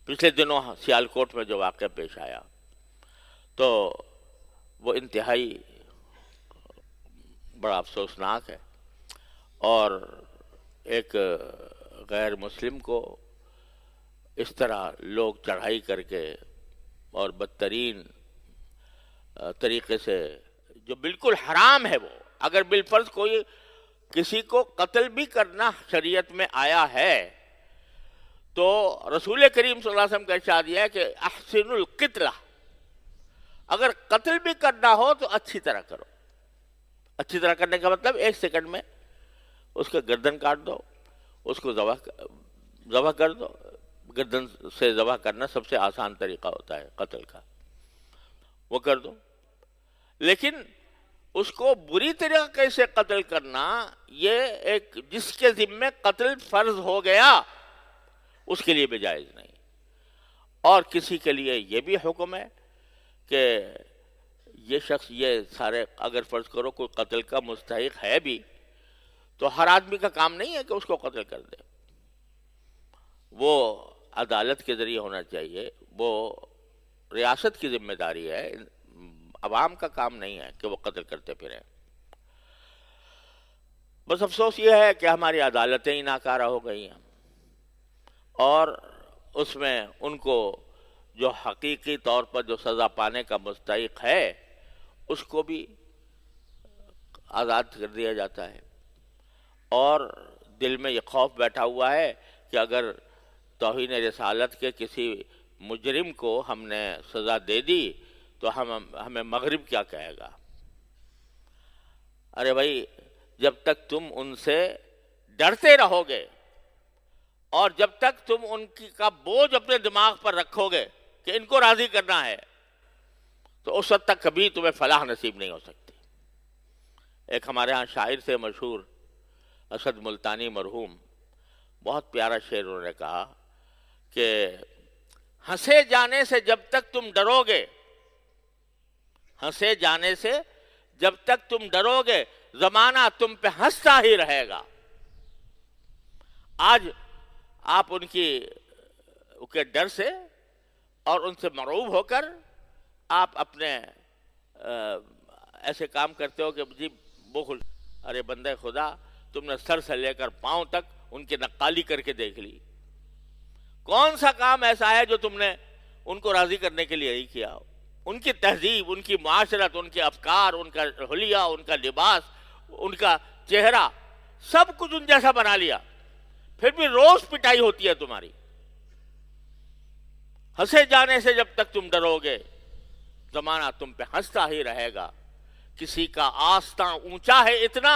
پچھلے دنوں سیالکوٹ میں جو واقعہ پیش آیا تو وہ انتہائی بڑا افسوسناک ہے، اور ایک غیر مسلم کو اس طرح لوگ چڑھائی کر کے اور بدترین طریقے سے، جو بالکل حرام ہے، وہ اگر بالفرض کوئی کسی کو قتل بھی کرنا شریعت میں آیا ہے تو رسول کریم صلی اللہ علیہ وسلم کا ارشاد یہ ہے کہ احسن القتلہ، اگر قتل بھی کرنا ہو تو اچھی طرح کرو۔ اچھی طرح کرنے کا مطلب 1 سیکنڈ میں اس کا گردن کاٹ دو، اس کو ذبح کر دو۔ گردن سے ذبح کرنا سب سے آسان طریقہ ہوتا ہے قتل کا، وہ کر دو۔ لیکن اس کو بری طریقے سے قتل کرنا، یہ ایک جس کے ذمے قتل فرض ہو گیا اس کے لیے بھی جائز نہیں۔ اور کسی کے لیے یہ بھی حکم ہے کہ یہ شخص، یہ سارے اگر فرض کرو کوئی قتل کا مستحق ہے بھی تو ہر آدمی کا کام نہیں ہے کہ اس کو قتل کر دے، وہ عدالت کے ذریعے ہونا چاہیے، وہ ریاست کی ذمہ داری ہے، عوام کا کام نہیں ہے کہ وہ قتل کرتے پھریں۔ بس افسوس یہ ہے کہ ہماری عدالتیں ہی ناکارہ ہو گئی ہیں، اور اس میں ان کو جو حقیقی طور پر جو سزا پانے کا مستحق ہے اس کو بھی آزاد کر دیا جاتا ہے، اور دل میں یہ خوف بیٹھا ہوا ہے کہ اگر توہین رسالت کے کسی مجرم کو ہم نے سزا دے دی تو ہمیں مغرب کیا کہے گا۔ ارے بھائی، جب تک تم ان سے ڈرتے رہو گے اور جب تک تم ان کا بوجھ اپنے دماغ پر رکھو گے کہ ان کو راضی کرنا ہے تو اس وقت تک کبھی تمہیں فلاح نصیب نہیں ہو سکتی۔ ایک ہمارے ہاں شاعر سے مشہور اسد ملتانی مرحوم، بہت پیارا شعر انہوں نے کہا کہ ہنسے جانے سے جب تک تم ڈرو گے، ہنسے جانے سے جب تک تم ڈرو گے زمانہ تم پہ ہنستا ہی رہے گا۔ آج آپ ان کے ڈر سے اور ان سے مرعوب ہو کر آپ اپنے ایسے کام کرتے ہو کہ جی بخل، ارے بندے خدا، تم نے سر سے لے کر پاؤں تک ان کی نقالی کر کے دیکھ لی، کون سا کام ایسا ہے جو تم نے ان کو راضی کرنے کے لیے ہی کیا ہو؟ ان کی تہذیب، ان کی معاشرت، ان کے افکار، ان کا حلیہ، ان کا لباس، ان کا چہرہ، سب کچھ ان جیسا بنا لیا، پھر بھی روز پٹائی ہوتی ہے تمہاری۔ ہنسے جانے سے جب تک تم ڈرو گے زمانہ تم پہ ہنستا ہی رہے گا۔ کسی کا آستاں اونچا ہے اتنا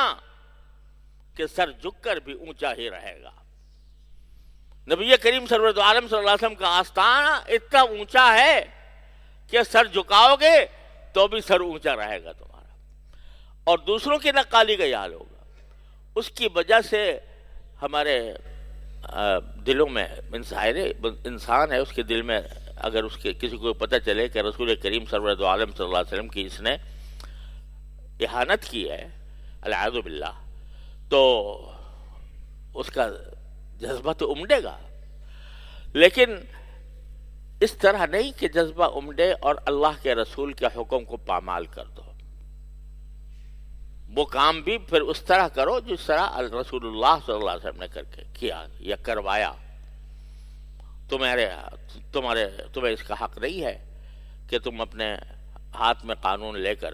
کہ سر جھک کر بھی اونچا ہی رہے گا۔ نبی کریم سرور عالم صلی اللہ علیہ وسلم کا آستانہ اتنا اونچا ہے کہ سر جھکاؤ گے تو بھی سر اونچا رہے گا تمہارا، اور دوسروں کی نقالی کا یہ حال ہوگا۔ اس کی وجہ سے ہمارے دلوں میں انسان ہے، اس کے دل میں اگر اس کے کسی کو پتہ چلے کہ رسول کریم سرور عالم صلی اللہ علیہ وسلم کی اس نے اہانت کی ہے العیاذ باللہ، تو اس کا جذبہ تو امڑے گا، لیکن اس طرح نہیں کہ جذبہ امڑے اور اللہ کے رسول کے حکم کو پامال کر دو۔ وہ کام بھی پھر اس طرح کرو جس طرح رسول اللہ صلی اللہ علیہ وسلم نے کیا یا کروایا۔ تمہیں اس کا حق نہیں ہے کہ تم اپنے ہاتھ میں قانون لے کر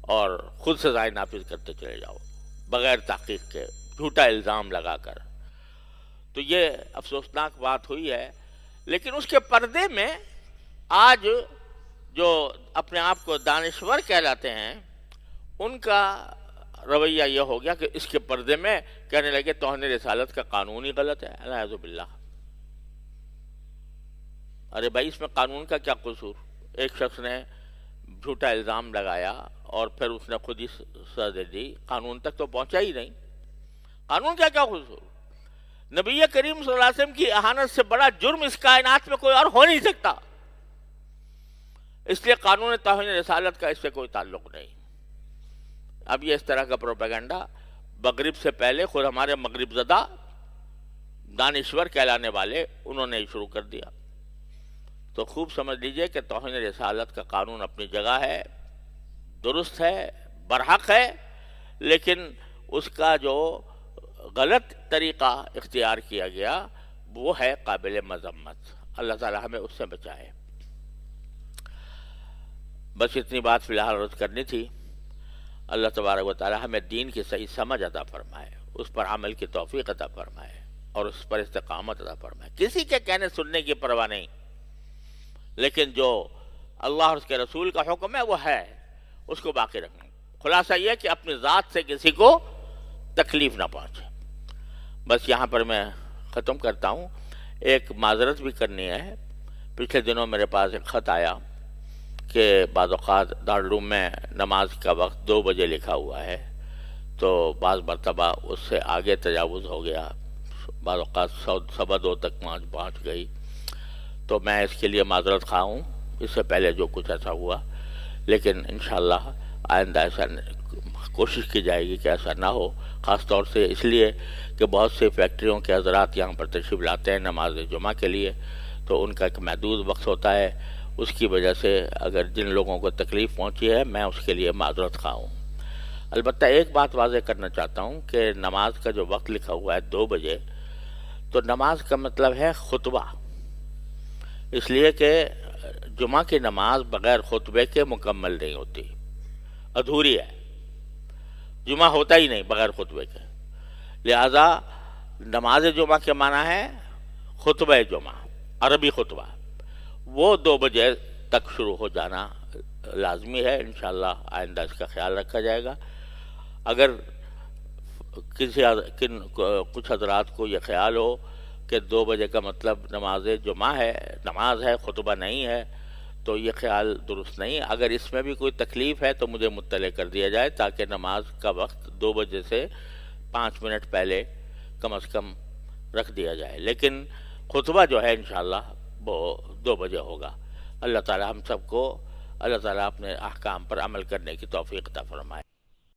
اور خود سزائے نافذ کرتے چلے جاؤ بغیر تحقیق کے، جھوٹا الزام لگا کر۔ تو یہ افسوسناک بات ہوئی ہے، لیکن اس کے پردے میں آج جو اپنے آپ کو دانشور کہلاتے ہیں ان کا رویہ یہ ہو گیا کہ اس کے پردے میں کہنے لگے توہین رسالت کا قانون ہی غلط ہے، اعوذ باللہ۔ ارے بھائی، اس میں قانون کا کیا قصور؟ ایک شخص نے جھوٹا الزام لگایا اور پھر اس نے خود ہی سزا دے دی، قانون تک تو پہنچا ہی نہیں، قانون کا کیا قصور؟ نبی کریم صلی اللہ علیہ وسلم کی اہانت سے بڑا جرم اس کائنات میں کوئی اور ہو نہیں سکتا، اس لیے قانون توہین رسالت کا اس سے کوئی تعلق نہیں۔ اب یہ اس طرح کا پروپیگنڈا مغرب سے پہلے خود ہمارے مغرب زدہ دانشور کہلانے والے انہوں نے شروع کر دیا۔ تو خوب سمجھ لیجئے کہ توہین رسالت کا قانون اپنی جگہ ہے، درست ہے، برحق ہے، لیکن اس کا جو غلط طریقہ اختیار کیا گیا وہ ہے قابل مذمت۔ اللہ تعالی ہمیں اس سے بچائے۔ بس اتنی بات فی الحال عرض کرنی تھی۔ اللہ تبارک و تعالی ہمیں دین کی صحیح سمجھ عطا فرمائے، اس پر عمل کی توفیق عطا فرمائے اور اس پر استقامت عطا فرمائے۔ کسی کے کہنے سننے کی پرواہ نہیں، لیکن جو اللہ اور اس کے رسول کا حکم ہے وہ ہے، اس کو باقی رکھنا۔ خلاصہ یہ کہ اپنی ذات سے کسی کو تکلیف نہ پہنچے۔ بس یہاں پر میں ختم کرتا ہوں۔ ایک معذرت بھی کرنی ہے۔ پچھلے دنوں میرے پاس ایک خط آیا کہ بعض اوقات دارالعلوم میں نماز کا وقت 2 بجے لکھا ہوا ہے، تو بعض مرتبہ اس سے آگے تجاوز ہو گیا، بعض اوقات 2:15 تک پہنچ گئی، تو میں اس کے لیے معذرت خواہ ہوں، اس سے پہلے جو کچھ ایسا ہوا، لیکن انشاءاللہ آئندہ ایسا کوشش کی جائے گی کہ ایسا نہ ہو، خاص طور سے اس لیے کہ بہت سے فیکٹریوں کے حضرات یہاں پر تشریف لاتے ہیں نماز جمعہ کے لیے، تو ان کا ایک محدود وقت ہوتا ہے، اس کی وجہ سے اگر جن لوگوں کو تکلیف پہنچی ہے میں اس کے لیے معذرت خواہ ہوں۔ البتہ ایک بات واضح کرنا چاہتا ہوں کہ نماز کا جو وقت لکھا ہوا ہے 2 بجے، تو نماز کا مطلب ہے خطبہ، اس لیے کہ جمعہ کی نماز بغیر خطبے کے مکمل نہیں ہوتی، ادھوری ہے، جمعہ ہوتا ہی نہیں بغیر خطبے کے۔ لہذا نماز جمعہ کے معنی ہے خطبہ جمعہ، عربی خطبہ، وہ 2 بجے تک شروع ہو جانا لازمی ہے۔ انشاءاللہ آئندہ اس کا خیال رکھا جائے گا۔ اگر کچھ حضرات کو یہ خیال ہو کہ 2 بجے کا مطلب نماز جمعہ ہے، نماز ہے، خطبہ نہیں ہے، تو یہ خیال درست نہیں۔ اگر اس میں بھی کوئی تکلیف ہے تو مجھے مطلع کر دیا جائے، تاکہ نماز کا وقت 2 بجے سے 5 منٹ پہلے کم از کم رکھ دیا جائے، لیکن خطبہ جو ہے انشاءاللہ وہ 2 بجے ہوگا۔ اللہ تعالی ہم سب کو، اللہ تعالی اپنے احکام پر عمل کرنے کی توفیق عطا فرمائے۔